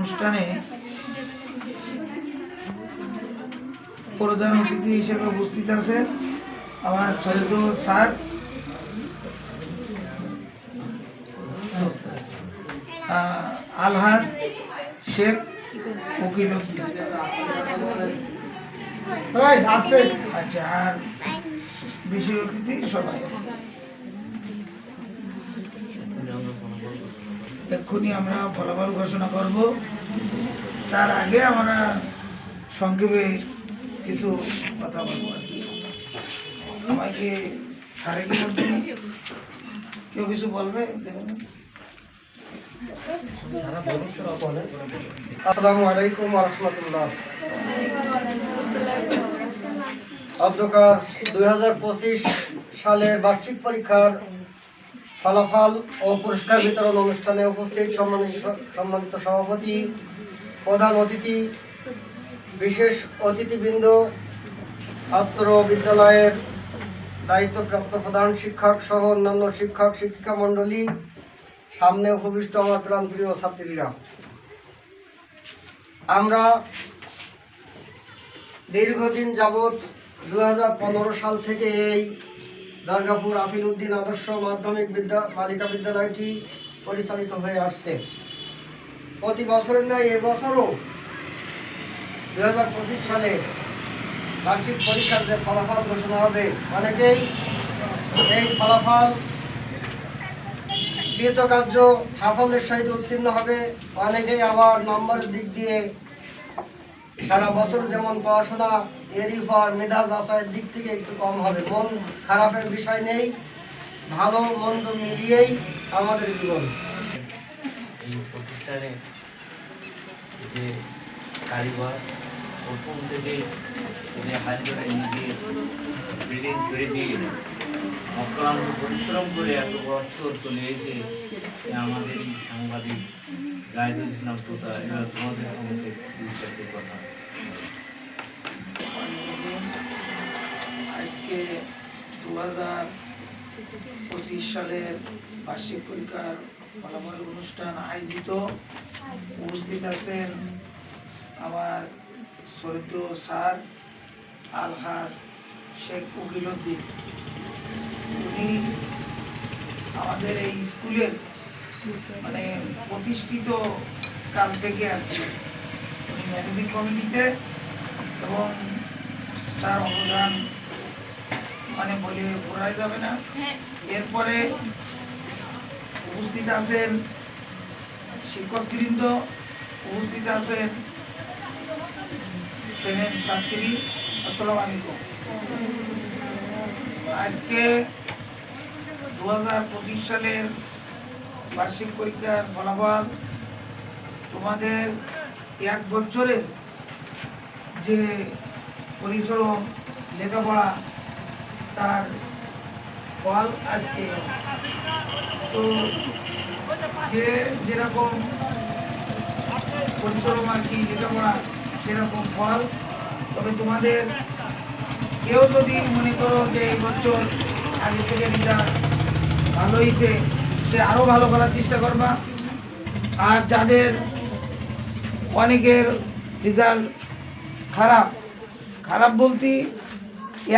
অনুষ্ঠানে প্রধান অতিথি হিসেবে উপস্থিত আছে আমার শহীদুল স্যার, আলহাজ শেখ উকিলউদ্দিন। আচ্ছা, আর বিশেষ অতিথি সবাই। এক্ষুনি আমরা ফলাফল ঘোষণা করব। তার আগে আমরা সংক্ষেপে কিছু কথা বলবো আর কি। আমাকে সাড়ে কি বলতে কেউ কিছু বলবে? দেখুন, আসসালামু আলাইকুম ওয়া রাহমাতুল্লাহ। অধ্যকার 2025 সালের বার্ষিক পরীক্ষার ফলাফল ও পুরস্কার বিতরণ অনুষ্ঠানে উপস্থিত সম্মানিত সভাপতি, প্রধান অতিথি, বিশেষ অতিথিবৃন্দ, ছাত্র বিদ্যালয়ের দায়িত্বপ্রাপ্ত প্রধান শিক্ষক সহ অন্যান্য শিক্ষক শিক্ষিকা মণ্ডলী, সামনে উপবিষ্ট আমার প্রাণপ্রিয় ছাত্রীরা, আমরা দীর্ঘদিন যাবৎ 2015 সাল থেকে এই দরগাপুর আফিল উদ্দিন আদর্শ মাধ্যমিক বালিকা বিদ্যালয়টি পরিচালিত হয়ে আসছে। প্রতি বছরের ন্যায় এবছরও 2025 সালে বার্ষিক পরীক্ষার যে ফলাফল ঘোষণা হবে, অনেকেই এই ফলাফল কৃতকার্য সাফল্যের সহিত উত্তীর্ণ হবে, অনেকেই আবার নম্বরের দিক দিয়ে সারা বছর যেমন পড়াশোনা এরই পর মেধা যাচাইয়ের দিক থেকে একটু কম হবে। মন খারাপের বিষয় নেই, ভালো মন্দ মিলিয়েই আমাদের জীবন। এই প্রতিষ্ঠানে যে কারিগর প্রথম থেকে উনি হাজিরা নিয়ে বিল্ডিং ছেড়ে দিয়ে অক্লান্ত পরিশ্রম করে এত বছর চলে এসে আমাদের এই সাংবাদিক জাহিদুল ইসলাম তোতা এবার তোমাদের সম্মুখে দুই কথা। আজকে 2025 সালের বার্ষিক পরীক্ষার ফলাফল অনুষ্ঠান আয়োজিত। উপস্থিত আছেন আমার শহীদুল স্যার, আলহাজ শেখ উকিলউদ্দিন। উনি আমাদের এই স্কুলের মানে প্রতিষ্ঠিত কাল থেকে আর কি উনি ম্যানেজিং কমিটিতে, এবং তার অবদান মানে বলে বোঝাই যাবে না। এরপরে উপস্থিত আছেন শিক্ষকবৃন্দ, উপস্থিত আছেন শ্রেণীর ছাত্রী। আসসালামু আলাইকুম। আজকে 2025 সালের বার্ষিক পরীক্ষার ফলাফল, তোমাদের এক বছরের যে পরিশ্রম লেখাপড়া তার ফল আজকে। তো যে যেরকম পরিশ্রম আর কি লেখাপড়া সেরকম ফল। তবে তোমাদের কেউ যদি মনে করো যে এই বছর আগে থেকে রেজাল্ট ভালো হয়েছে, সে আরও ভালো করার চেষ্টা করবা। আর যাদের অনেকের রেজাল্ট খারাপ, খারাপ বলতে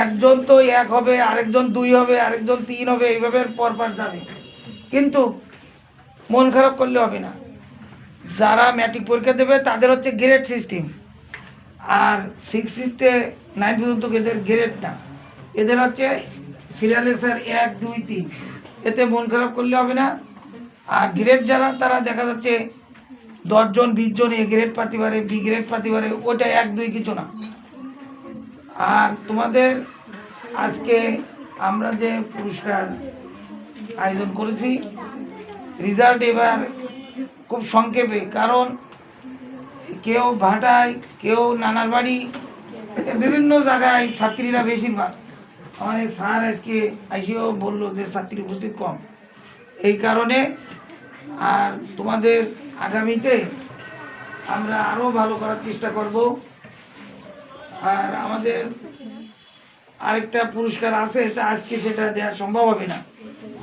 একজন তো 1 হবে, আরেকজন 2 হবে, আরেকজন 3 হবে, এইভাবে পরপর যাবে। কিন্তু মন খারাপ করলে হবে না। যারা ম্যাট্রিক পরীক্ষা দেবে তাদের হচ্ছে গ্রেড সিস্টেম, আর 6 থেকে 9 পর্যন্ত এদের গ্রেড না, এদের হচ্ছে সিরিয়ালের 1, 2, 3। এতে মন খারাপ করলে হবে না। আর গ্রেড যারা, তারা দেখা যাচ্ছে 10 জন 20 জন এ গ্রেড পাতে পারে, বি গ্রেড পাতে পারে, ওটা 1, 2 কিছু না। আর তোমাদের আজকে আমরা যে পুরস্কার আয়োজন করেছি, রেজাল্ট এবার খুব সংক্ষেপে, কারণ কেউ ভাটায়, কেউ নানার বাড়ি, বিভিন্ন জায়গায় ছাত্রীরা বেশিরভাগ। আমাদের স্যার আজকে আইসিও বললো যে ছাত্রী উপস্থিত কম, এই কারণে। আর তোমাদের আগামীতে আমরা আরও ভালো করার চেষ্টা করব। আর আমাদের আরেকটা পুরস্কার আছে, তা আজকে সেটা দেওয়া সম্ভব হবে না।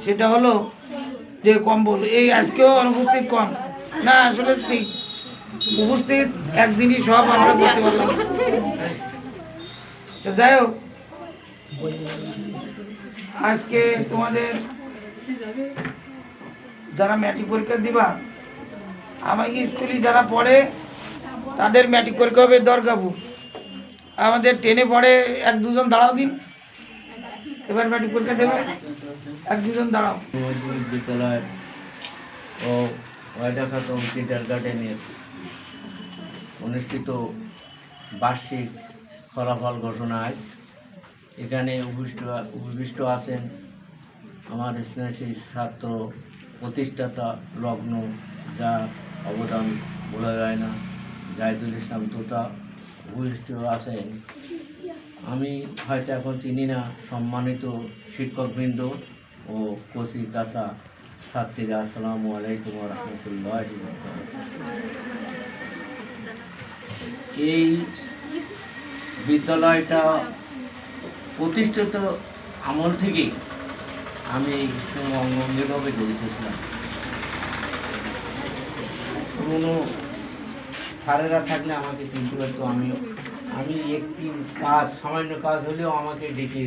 সেটা হলো যে কম্বল। এই আজকেও অনুপস্থিত কম না, আসলে ঠিক উপস্থিত একদিনই সব আমরা করতে পারলাম না। আচ্ছা, যাই হোক, আজকে তোমাদের যারা ম্যাট্রিক পরীক্ষা দিবা, আমার স্কুলে যারা পড়ে তাদের ম্যাট্রিক পরীক্ষা হবে দরগাপুর। আমাদের টেনে পড়ে 1-2 জন দাঁড়াও দিন, এবার ম্যাট্রিক পরীক্ষা দেবে। 1-2 জন দাঁড়াও। মাধ্যমিক বিদ্যালয় ও ওয়াইডাখাতম কিন্ডার গার্ডেনের অনুষ্ঠিত বার্ষিক ফলাফল ঘোষণায় এখানে উপবিষ্ট আছেন আমার স্নেহশীল ছাত্র প্রতিষ্ঠাতা লগ্ন, যার অবদান বলা যায় না, জাহিদুল ইসলাম তোতা উপবিষ্ট আছেন। আমি হয়তো এখন চিনি না সম্মানিত শিক্ষকবৃন্দ ও কচি কাঁচা ছাত্রীরা, আসসালামু আলাইকুম ওয়া রাহমাতুল্লাহি ওয়া বারাকাতুহু। এই বিদ্যালয়টা প্রতিষ্ঠিত আমল থেকেই আমি অঙ্গভঙ্গিভাবে জড়িত ছিলাম। পুরনো স্যারেরা থাকলে আমাকে চিনতে পারতো। আমি একটি কাজ, সামান্য কাজ হলেও আমাকে ডেকে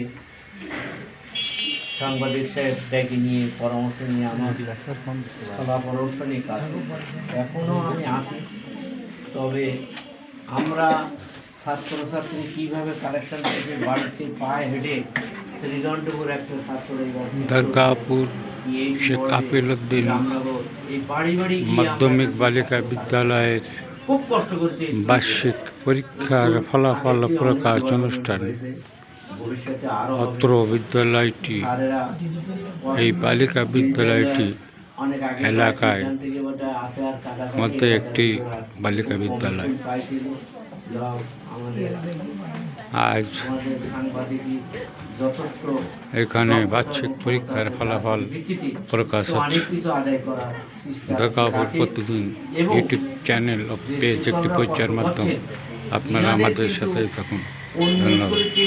সাংবাদিক সাহেব ডেকে নিয়ে পরামর্শ নিয়ে আমার সলা পরামর্শ নিয়ে কাজ করি। এখনও আমি আসি, তবে আমরা ছাত্রছাত্রী কীভাবে কালেকশন থেকে বাড়িতে পায়ে হেঁটে শ্রীগণ্ঠপুর একটা ছাত্র দরগাপুর শেখ কাপিল উদ্দিন এই বাড়ি বাড়ি মাধ্যমিক বালিকা বিদ্যালয়ের খুব কষ্ট করেছে। বার্ষিক পরীক্ষার ফলাফল প্রকাশ অনুষ্ঠান। ভবিষ্যতে আরো অত্র বিদ্যালয়টি, স্যারেরা এই বালিকা বিদ্যালয়টি অনেক আগে এলাকায় এখান থেকে বোধহয় আসে আর কাটাকাটি মধ্যে একটি বালিকা বিদ্যালয়। পাইছিল। যাও, আমাদের আজ সাংবাদিকই যথেষ্ট এখানে বার্ষিক পরীক্ষার ফলাফল ভিত্তিতে প্রকাশ তো হচ্ছে। অনেক কিছু আদায় করার চেষ্টা দরগাপুর রাখে প্রতিদিন এবং ইউটিউব চ্যানেল ও যে পেজ একটি শিক্ষকরা প্রচার কষ্ট মাধ্যম। করছেন, আপনারা ইনাদের আমাদের কিন্তু সাথে থাকুন। অন্য ধন্যবাদ। স্কুলে